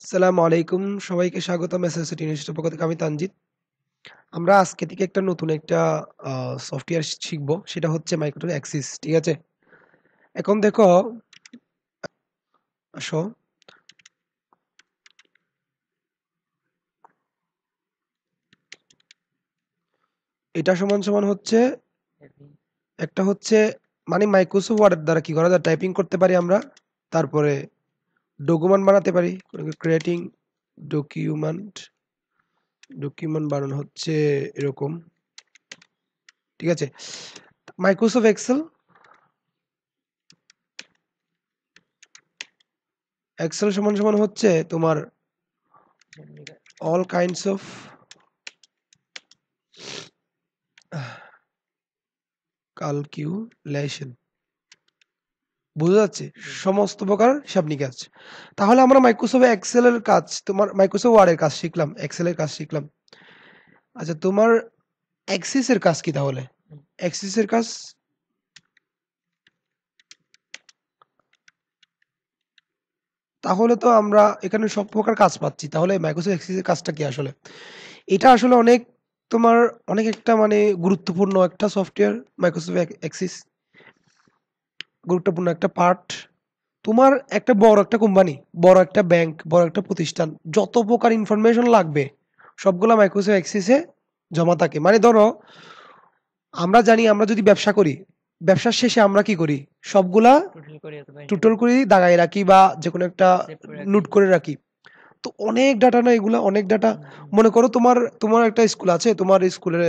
আসসালামু আলাইকুম, সবাইকে স্বাগতম এসএসসি ইনস্টিটিউটের পক্ষ থেকে। আমি তানজিদ। আমরা আজকে থেকে একটা নতুন একটা সফটওয়্যার শিখবো, সেটা হচ্ছে মাইক্রোসফট অ্যাক্সিস। ঠিক আছে, এখন দেখো, আসো, এটা সমান সমান হচ্ছে একটা হচ্ছে মানে মাইক্রোসফট ওয়ার্ড দ্বারা কি করা যায়, টাইপিং করতে পারি আমরা। তারপরে ডকুমেন্ট বানাতে পারি, ক্রিয়েটিং ডকুমেন্ট। ডকুমেন্ট বানানো হচ্ছে এরকম। ঠিক আছে, মাইক্রোসফট এক্সেল। এক্সেল সমান সমান হচ্ছে তোমার অল কাইন্ডস অফ ক্যালকুলেশন। বোঝা যাচ্ছে? সমস্ত প্রকার হিসাব নিকাশ। তাহলে আমরা মাইক্রোসফট এক্সেল এর কাজ, তোমার মাইক্রোসফট ওয়ার্ডের কাজ শিখলাম, এক্সেল এর কাজ শিখলাম। আচ্ছা, তোমার এক্সিস এর কাজ কি তাহলে? এক্সিস এর কাজ তাহলে তো আমরা এখানে সব প্রকার কাজ পাচ্ছি। তাহলে মাইক্রোসফট এক্সিস এর কাজটা কি আসলে? এটা আসলে অনেক তোমার অনেক একটা মানে গুরুত্বপূর্ণ একটা সফটওয়্যার। মাইক্রোসফট এক্সিস গুরুত্বপূর্ণ একটা পার্ট। তোমার একটা বড় একটা কোম্পানি, বড় একটা ব্যাংক, বড় একটা প্রতিষ্ঠান, যত প্রকার ইনফরমেশন লাগবে সবগুলা মাইক্রোসফট এক্সিসে জমা থাকে। মানে ধরো, আমরা জানি আমরা যদি ব্যবসা করি, ব্যবসার শেষে আমরা কি করি, সবগুলা টোটাল করে দাগায় রাখি বা যে কোনো একটা নোট করে রাখি। তো অনেক ডাটা না এগুলা, অনেক ডাটা। মনে করো তোমার তোমার একটা স্কুল আছে, তোমার স্কুলের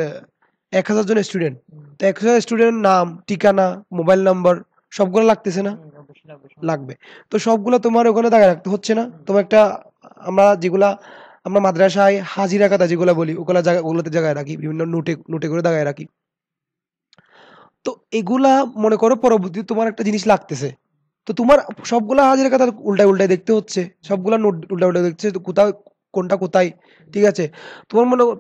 1000 জন স্টুডেন্ট। তো 1000 স্টুডেন্ট নাম, ঠিকানা, মোবাইল নাম্বার সবগুলো লাগতেছে না? লাগবে। তো সবগুলো তোমার ওখানে দাগায় রাখতে হচ্ছে না? তোমার একটা, আমরা যেগুলা আমরা মাদ্রাসায় হাজিরা কাতা যেগুলা বলি, ওগুলা জায়গা, ওগুলোতে জায়গায় রাখি, বিভিন্ন নোটে নোটে করে দাগায় রাখি। তো এগুলা মনে করো পরবর্তীতে তোমার একটা জিনিস লাগতেছে, তো তোমার সবগুলা হাজিরা কাতা উল্টায় উল্টায় দেখতে হচ্ছে, সবগুলা নোট উল্টায় উল্টায় দেখছে, তো কোথাও কোনটা কোথায়। ঠিক আছে,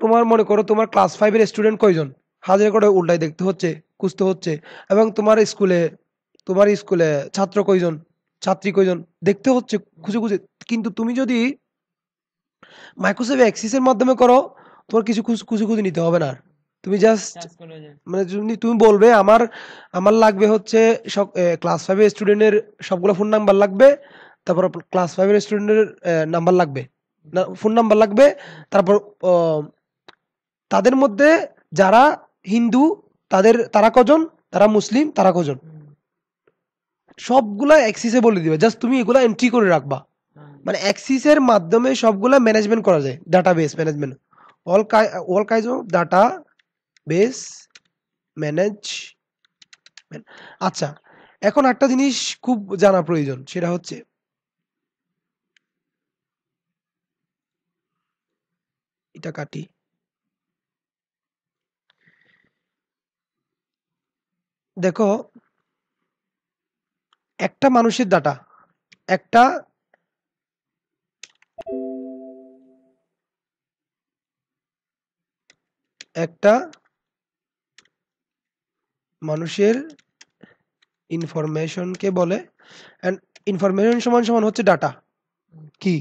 তোমার মনে করো তোমার ক্লাস 5 এর স্টুডেন্ট কয়জন, হাজিরা করে উল্টায় দেখতে হচ্ছে, খুঁজতে হচ্ছে। এবং তোমার স্কুলে ছাত্র কয়জন, ছাত্রী কয়জন, দেখতে হচ্ছে খুঁজে খুঁজে। কিন্তু তুমি যদি মাইক্রোসফট এক্সিস এর মাধ্যমে করো, তোমার কিছু খুঁজে খুঁজে নিতে হবে না আর। তুমি জাস্ট মানে তুমি বলবে আমার আমার লাগবে হচ্ছে সব ক্লাস 5 এর স্টুডেন্টের সবগুলো ফোন নাম্বার লাগবে, তারপর ক্লাস 5 এর স্টুডেন্টের নাম্বার লাগবে, না ফোন নাম্বার লাগবে। তারপর আহ, তাদের মধ্যে যারা হিন্দু, তারা কজন, তারা মুসলিম তারা কজন, সবগুলা এক্সিসে বলে দিবে। জাস্ট তুমি এগুলা এন্ট্রি করে রাখবা। মানে অ্যাক্সিসের মাধ্যমে সবগুলা ম্যানেজমেন্ট করা যায়, database management. All kind of data base management. আচ্ছা, এখন একটা জিনিস খুব জানা প্রয়োজন, সেটা হচ্ছে এটা কাটি। দেখো, একটা মানুষের ডাটা, একটা একটা মানুষের ইনফরমেশনকে বলে, এন্ড ইনফরমেশন সমান সমান হচ্ছে ডাটা। কি?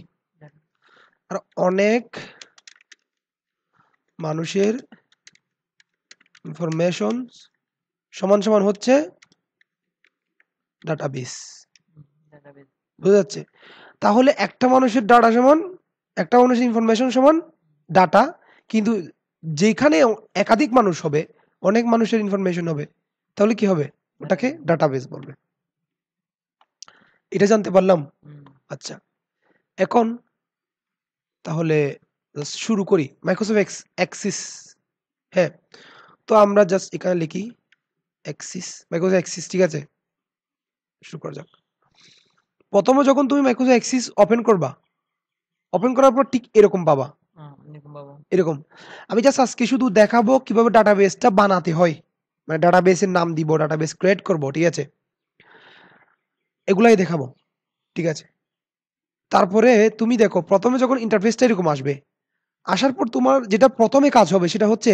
আর অনেক মানুষের ইনফরমেশন সমান সমান হচ্ছে ডাটাবেস। বুঝা যাচ্ছে? তাহলে একটা মানুষের ইনফরমেশন সমান ডাটা। কিন্তু যেখানে একাধিক মানুষ হবে, অনেক মানুষের ইনফরমেশন হবে, তাহলে কি হবে? ওটাকে ডাটাবেস বলবে। এটা জানতে পারলাম। আচ্ছা, এখন তাহলে শুরু করি মাইক্রোসফট এক্সিস। হ্যাঁ, তো আমরা জাস্ট এখানে লিখি এক্সিস, মাইক্রোসফট এক্সিস। ঠিক আছে, শুরু করা যাক। প্রথমে যখন তুমি মাইক্রোসফট এক্সিস ওপেন করবা, ওপেন করার পর ঠিক এরকম পাবা, এরকম। আমি জাস্ট আজকে শুধু দেখাবো কিভাবে ডাটাবেসটা বানাতে হয়, মানে ডাটাবেসের নাম দিব, ডাটাবেস ক্রিয়েট করব। ঠিক আছে, এগুলাই দেখাবো। ঠিক আছে, তারপরে তুমি দেখো প্রথমে যখন ইন্টারফেসটা এরকম আসবে, আসার পর তোমার যেটা প্রথমে কাজ হবে সেটা হচ্ছে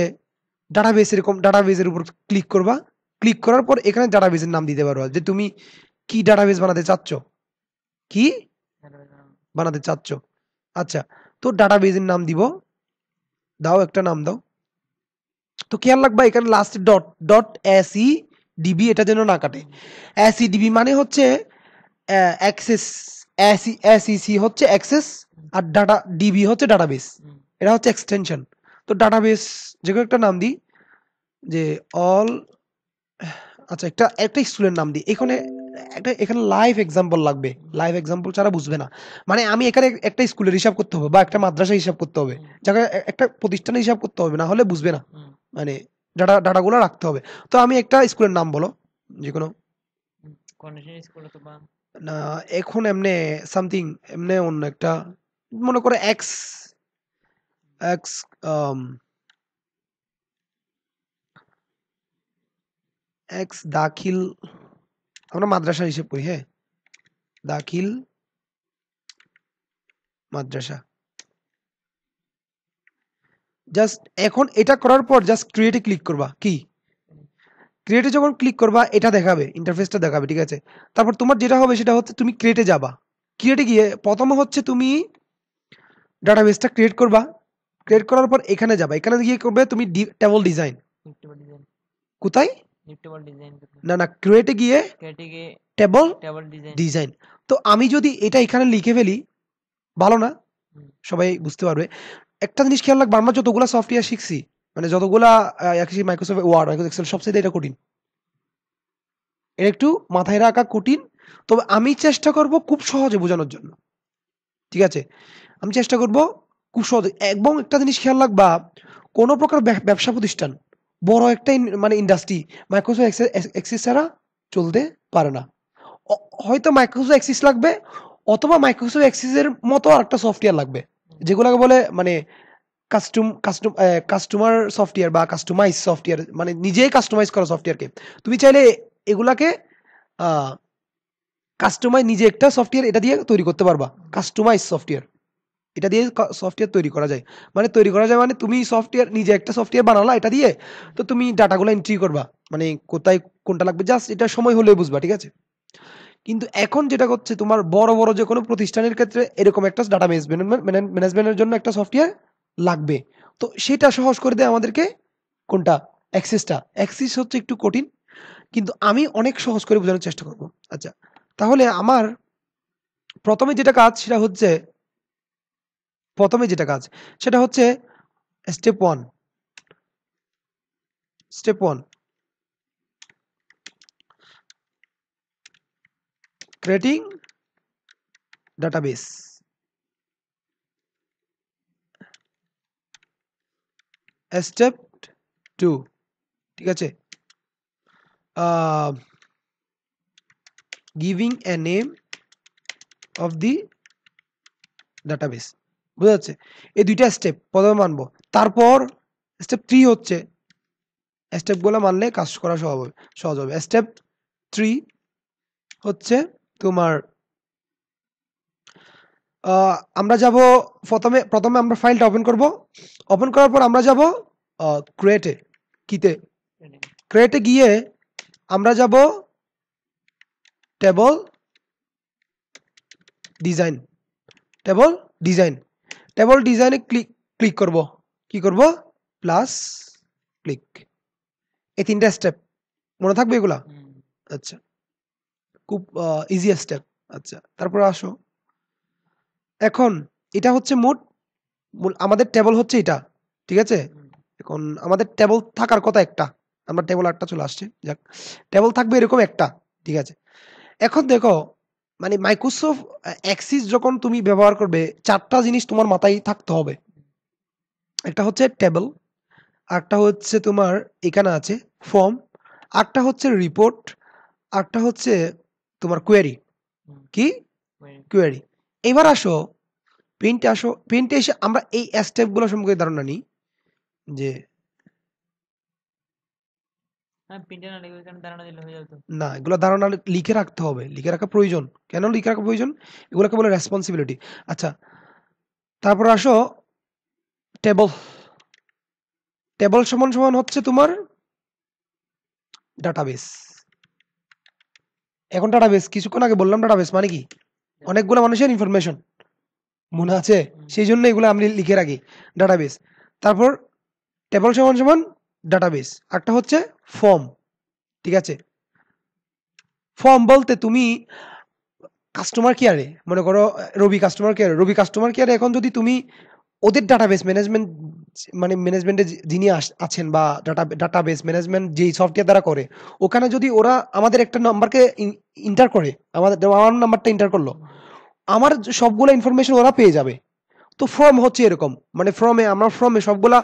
ডাটাবেস। এরকম ডাটাবেসের উপর ক্লিক করবা। ক্লিক করার পর এখানে ডাটাবেসের নাম দিতে পারবা, যে তুমি কি ডাটাবেস বানাতে চাচ্ছ, কি বানাতে চাচ্ছ। আচ্ছা, তো ডাটাবেজের নাম দিব, দাও একটা নাম দাও। তো খেয়াল রাখবা এখানে লাস্টে ডট ডট এসই ডিবি এটা যেন না কাটে। এসই ডিবি মানে হচ্ছে অ্যাক্সেস, এসইসি হচ্ছে অ্যাক্সেস, আর ডাটা ডিবি হচ্ছে ডাটাবেস, এটা হচ্ছে এক্সটেনশন। তো ডাটাবেস যে কোনো একটা নাম দিই, যে অল, আচ্ছা একটা একটা স্কুলের নাম দিই এখানে। একটা এখানে লাইভ এক্সাম্পল লাগবে, লাইভ এক্সাম্পল ছাড়া বুঝবে না। মানে আমি এখানে একটা স্কুলের হিসাব করতে হবে বা একটা মাদ্রাসা হিসাব করতে হবে, যাকে একটা প্রতিষ্ঠানের হিসাব করতে হবে, না হলে বুঝবে না। মানে ডাটাগুলো রাখতে হবে। তো আমি একটা স্কুলের নাম বলো যে কোনো, না এখন এমনে সামথিং, এমনে অন্য একটা, মনে করে এক্স এক্স এক্স দাখিল, আমরা মাদ্রাসা হিসেব করি, হ্যাঁ দাখিল মাদ্রাসা। জাস্ট এখন এটা করার পর জাস্ট ক্রিয়েটে ক্লিক করবা। কি ক্রিয়েটে যখন ক্লিক করবা এটা দেখাবে, ইন্টারফেসটা দেখাবে, ঠিক আছে। তারপর তোমার যেটা হবে সেটা হচ্ছে তুমি ক্রিয়েটে যাবা। ক্রিয়েটে গিয়ে প্রথমে হচ্ছে তুমি ডাটাবেসটা ক্রিয়েট করবা। ক্রিয়েট করার পর এখানে যাবা, এখানে গিয়ে করবে তুমি টেবল ডিজাইন। কোথায়? না না, ক্রিয়েটে গিয়ে টেবল ডিজাইন। তো আমি যদি এটা এখানে লিখে ফেলি, ভালো না? সবাই বুঝতে পারবে। একটা জিনিস খেয়াল রাখবা, আমরা যতগুলা সফটওয়্যার শিখছি, মানে যতগুলা মাইক্রোসফট ওয়ার্ড, মাইক্রোসফট এক্সেল, সবচেয়ে এটা কঠিন, এটা একটু মাথায় রাখা কঠিন। তবে আমি চেষ্টা করব খুব সহজে বোঝানোর জন্য, ঠিক আছে। আমি চেষ্টা করব খুব সহজে। এবং একটা জিনিস খেয়াল রাখবা, কোনো প্রকার ব্যবসা প্রতিষ্ঠান, বড় একটা মানে ইন্ডাস্ট্রি মাইক্রোসফট এক্সেস ছাড়া চলতে পারে না। হয়তো মাইক্রোসফট এক্সিস লাগবে, অথবা মাইক্রোসফট এক্সিসের মতো আরেকটা সফটওয়্যার লাগবে, যেগুলোকে বলে মানে কাস্টমার সফটওয়্যার বা কাস্টমাইজ সফটওয়্যার, মানে নিজেই কাস্টমাইজ করা সফটওয়্যারকে তুমি চাইলে এগুলাকে কাস্টমাইজ, নিজে একটা সফটওয়্যার এটা দিয়ে তৈরি করতে পারবা। কাস্টমাইজ সফটওয়্যার, এটা দিয়ে সফটওয়্যার তৈরি করা যায়। মানে তৈরি করা যায় মানে তুমি সফটওয়্যার, নিজে একটা সফটওয়্যার বানালা এটা দিয়ে, তো তুমি ডাটাগুলো এন্ট্রি করবা, মানে কোথায় কোনটা লাগবে, জাস্ট এটা সময় হলে বুঝবা, ঠিক আছে। কিন্তু এখন যেটা হচ্ছে, তোমার বড় বড় যে কোনো প্রতিষ্ঠানের ক্ষেত্রে এরকম একটা ডাটা ম্যানেজমেন্টের জন্য একটা সফটওয়্যার লাগবে। তো সেটা সহজ করে দেয় আমাদেরকে কোনটা, অ্যাক্সিসটা। অ্যাক্সিস হচ্ছে একটু কঠিন, কিন্তু আমি অনেক সহজ করে বোঝানোর চেষ্টা করব। আচ্ছা, তাহলে আমার প্রথমে যেটা কাজ সেটা হচ্ছে, প্রথমে যেটা কাজ সেটা হচ্ছে step one. Step one, creating database. Step two, ঠিক আছে, giving a name of the database. বুঝা যাচ্ছে? এই দুইটা স্টেপ প্রথমে মানবো। তারপর স্টেপ 3 হচ্ছে, স্টেপগুলো মানলে কাজ করা সহজ হবে। স্টেপ 3 হচ্ছে তোমার, আমরা যাব প্রথমে আমরা ফাইলটা ওপেন করব। ওপেন করার পর আমরা যাব ক্রিয়েটে, কিতে ক্রিয়েটে গিয়ে আমরা যাব table design. Table design, table ডিজাইনে ক্লিক করব। কি করব? Plus click. এই তিনটা স্টেপ মনে থাকবে এগুলা? আচ্ছা, খুব ইজি স্টেপ। আচ্ছা, তারপর আসো, এখন এটা হচ্ছে আমাদের টেবল হচ্ছে এটা, ঠিক আছে। এখন আমাদের টেবল থাকার কথা একটা, আমরা টেবল একটা চলে আসছে, যাক টেবল থাকবে এরকম একটা, ঠিক আছে। এখন দেখো, মানে মাইক্রোসফট এক্সিস যখন তুমি ব্যবহার করবে, চারটা জিনিস তোমার মাথায় থাকতে হবে। একটা হচ্ছে টেবল, আরেকটা হচ্ছে তোমার এখানে আছে ফর্ম, আরেকটা হচ্ছে রিপোর্ট, আরেকটা হচ্ছে তোমার কোয়েরি। কি কোয়েরি? এবার আসো পেইন্টে, আসো পেইন্টে এসে আমরা এই স্টেপগুলো সম্পর্কে ধারণা নিই, যে না, এগুলো ধারণা লিখে রাখতে হবে, লিখে রাখা প্রয়োজন। কেন লিখে রাখা প্রয়োজন? এগুলোকে বলে রেসপন্সিবিলিটি। আচ্ছা, তারপর আসো টেবল। টেবল সমান সমান হচ্ছে তোমার ডাটাবেস। এখন ডাটাবেস, কিছুক্ষণ আগে বললাম ডাটাবেস মানে কি? অনেকগুলো মানুষের ইনফরমেশন। মনে আছে? সেই জন্য এগুলো আমি লিখে রাখি ডাটাবেস। তারপর টেবল সমান সমান ডাটাবেস। একটা হচ্ছে ফর্ম, ঠিক আছে? ফর্ম বলতে তুমি কাস্টমার কেয়ারে মনে করো রবি কাস্টমার কেয়ারে এখন যদি তুমি ওদের ডাটাবেস ম্যানেজমেন্ট মানে ম্যানেজমেন্টে যিনি আছেন বা ডাটাবেস ম্যানেজমেন্ট যেই সফটওয়্যার দ্বারা করে, ওখানে যদি ওরা আমাদের একটা নাম্বারকে ইন্টার করে, আমার নাম্বারটা ইন্টার করলো, আমার সবগুলো ইনফরমেশন ওরা পেয়ে যাবে। তো ফর্ম হচ্ছে এরকম, মানে ফর্মে সবগুলা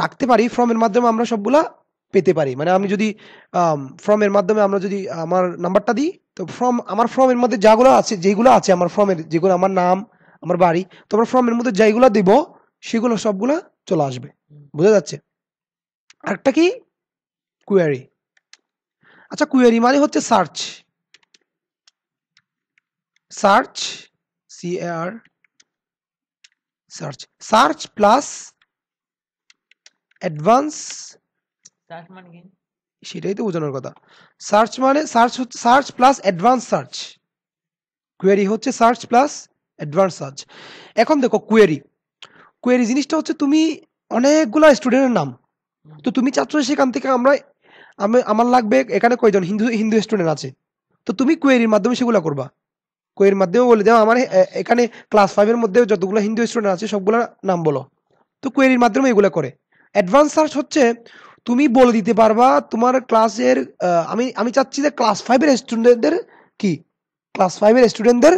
রাখতে পারি, ফর্মের মাধ্যমে আমরা সবগুলা পেতে পারি। মানে আমি যদি ফর্মের মাধ্যমে আমরা যদি আমার নাম্বারটা দিই, তো আমার ফর্মের মধ্যে যেগুলো আছে আমার ফর্মের, যেগুলো আমার নাম, আমার বাড়ি, তো আমার ফর্মের মধ্যে যেগুলো দিব সেগুলো সবগুলা চলে আসবে। বোঝা যাচ্ছে? আরেকটা কি? কুয়েরি। আচ্ছা, কুয়েরি মানে হচ্ছে search, search, CAR, search plus advance. Search মানে কি? সেটাই তো বোঝানোর কথা। সার্চ মানে search plus advance search. Query হচ্ছে সার্চ প্লাস অ্যাডভান্স সার্চ। এখন দেখো কোয়েরি জিনিসটা হচ্ছে তুমি অনেকগুলা স্টুডেন্টের নাম, তো তুমি চাচ্ছ সেখান থেকে আমার লাগবে এখানে কয়জন হিন্দু স্টুডেন্ট আছে, তো তুমি কোয়েরির মাধ্যমে সেগুলো করবা। কোয়েরির মাধ্যমে বলে দাও আমার এখানে ক্লাস 5 এর মধ্যে যতগুলো হিন্দু স্টুডেন্ট আছে সবগুলা নাম বলো, তো কোয়েরির মাধ্যমে এগুলো করে। অ্যাডভান্স সার্চ হচ্ছে তুমি বলে দিতে পারবা তোমার ক্লাসের আমি চাচ্ছি যে ক্লাস 5 এর স্টুডেন্টদের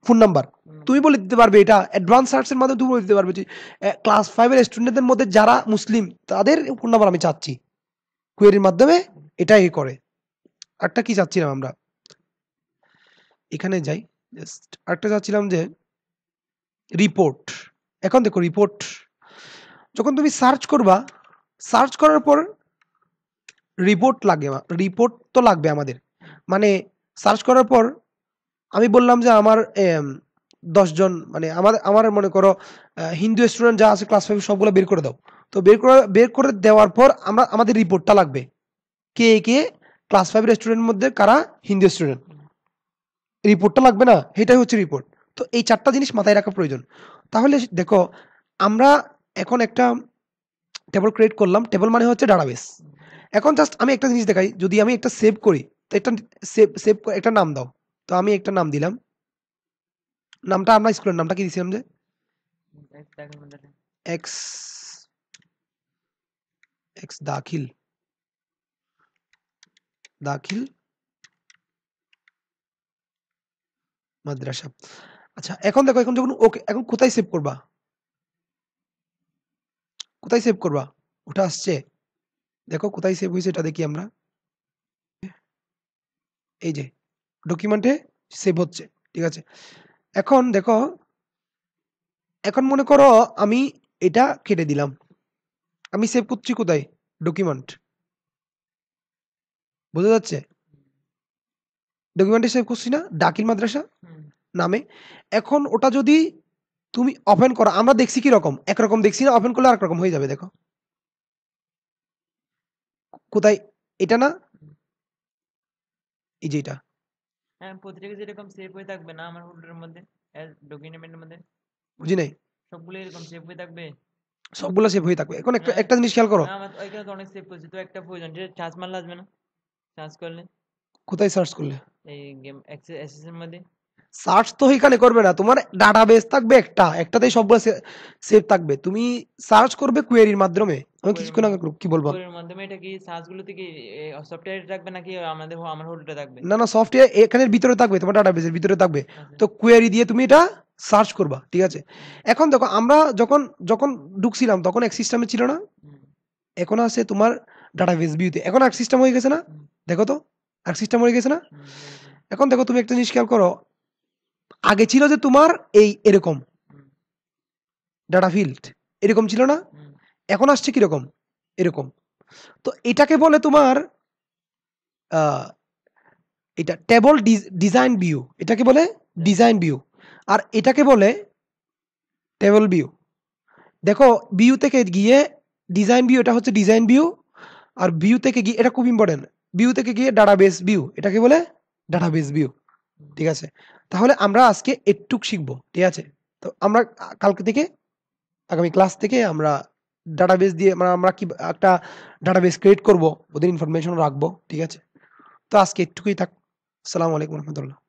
ফোন নাম্বার তুমি বলে দিতে পারবে। এটা অ্যাডভান্স সার্চের মাধ্যমে তুমি বলে দিতে পারবে যে ক্লাস 5 এর স্টুডেন্টদের মধ্যে যারা মুসলিম তাদের ফোন নাম্বার আমি চাচ্ছি। কোয়েরির মাধ্যমে এটাই করে। আরেকটা কি চাচ্ছিলাম আমরা, এখানে যাই, জাস্ট আরেকটা চাচ্ছিলাম যে রিপোর্ট। এখন দেখো রিপোর্ট যখন তুমি সার্চ করবা, সার্চ করার পর রিপোর্ট তো লাগবে আমাদের। মানে সার্চ করার পর আমি বললাম যে আমার 10 জন, মানে আমার মনে করো হিন্দু স্টুডেন্ট যা আছে ক্লাস 5 সবগুলো বের করে দাও। তো বের করে দেওয়ার পর আমাদের রিপোর্টটা লাগবে, কে কে ক্লাস 5 এর স্টুডেন্টের মধ্যে কারা হিন্দু স্টুডেন্ট, রিপোর্টটা লাগবে না? এটাই হচ্ছে রিপোর্ট। তো এই 4টা জিনিস মাথায় রাখা প্রয়োজন। তাহলে দেখো আমরা এখন একটা টেবল ক্রিয়েট করলাম, টেবল মানে হচ্ছে ডাটাবেস। এখন জাস্ট আমি একটা জিনিস দেখাই, যদি আমি একটা সেভ করি, তো একটা সেভ একটা নাম দাও। তো আমি একটা নাম দিলাম, নামটা আমরা স্কুলের নামটা কি দিছিলাম যে এক্স এক্স দাখিল মাদ্রাসা। আচ্ছা, এখন দেখো, এখন যখন ওকে, এখন কোথায় সেভ করবা, ওটা আসছে, দেখো কোথায় সেভ হয়েছে, এটা দেখি আমরা। এই যে ডকুমেন্টে সেভ হচ্ছে, ঠিক আছে। এখন দেখো, এখন মনে করো আমি এটা কেটে দিলাম, আমি সেভ করছি কোথায়, ডকুমেন্ট। বোঝা যাচ্ছে? ডকুমেন্টে সেভ করছি না দাখিল মাদ্রাসা নামে। এখন ওটা যদি তুমি ওপেন করো, আমরা দেখছি কি রকম, একরকম দেখছি না, ওপেন করলে আরেক রকম হয়ে যাবে। দেখো কোথায়, এটা না, এই যে এটা, হ্যাঁ, প্রত্যেকটা যেরকম সেভ হয়ে থাকবে না আমার ফোল্ডারের মধ্যে, ডকুমেন্টের মধ্যে বুঝি নাই, সবগুলো এরকম সেভ হয়ে থাকবে। সবগুলো সেভ হয়ে থাকবে। এখন হ্যাঁ, একটা জিনিস খেয়াল করো, না আমার ওইখানে তো অনেক সেভ করছি, তো একটা প্রয়োজন, যে চার্জ মারলে আসবে না, চার্জ করলে কোথায় সার্চ করলে, এই গেম অ্যাক্সেস এর মধ্যে। সার্চ তো এখানে করবে না, তোমার ডাটাবেস থাকবে একটাতেই সবগুলো সেভ থাকবে, তুমি সার্চ করবে কোয়েরির মাধ্যমে। আমি কিছুক্ষণ আগে কি বলবো, কোয়েরির মাধ্যমে এটা কি সার্চ গুলোতে কি সফটওয়্যারে থাকবে নাকি আমার হোল্ডারে থাকবে? না না, সফটওয়্যার এখানের ভিতরে থাকবে, তোমার ডাটাবেসের ভিতরে থাকবে। আচ্ছা। তো কোয়েরি দিয়ে তুমি এটা সার্চ করবা, ঠিক আছে। এখন দেখো আমরা যখন যখন ঢুকছিলাম তখন এক সিস্টেমে ছিল না, এখন আছে তোমার ডাটাবেস ভিউতে, এখন এক সিস্টেম হয়ে গেছে না, দেখো তো এক সিস্টেম হয়ে গেছে না। এখন দেখো তুমি একটা জিনিস খেয়াল করো, আগে ছিল যে তোমার এরকম ডাটা ফিল্ড, এরকম ছিল না, এখন আসছে কিরকম, এরকম। তো এটাকে বলে তোমার এটা টেবল ডিজাইন ভিউ, এটাকে বলে ডিজাইন ভিউ, আর এটাকে বলে টেবল ভিউ। দেখো ভিউ থেকে গিয়ে ডিজাইন ভিউ, এটা হচ্ছে ডিজাইন ভিউ, আর ভিউ থেকে গিয়ে, এটা খুব ইম্পর্টেন্ট, ভিউ থেকে গিয়ে ডাটাবেস ভিউ, এটাকে বলে ডাটাবেস ভিউ, ঠিক আছে। তাহলে আমরা আজকে একটুক শিখবো, ঠিক আছে। তো আমরা কালকে থেকে আগামী ক্লাস থেকে আমরা ডাটাবেস দিয়ে মানে আমরা কি একটা ডাটাবেস ক্রিয়েট করব, ওদের ইনফরমেশন রাখবো, ঠিক আছে? তো আজকে একটুকুই থাক। আসসালামু আলাইকুম রহমতুল্লাহ।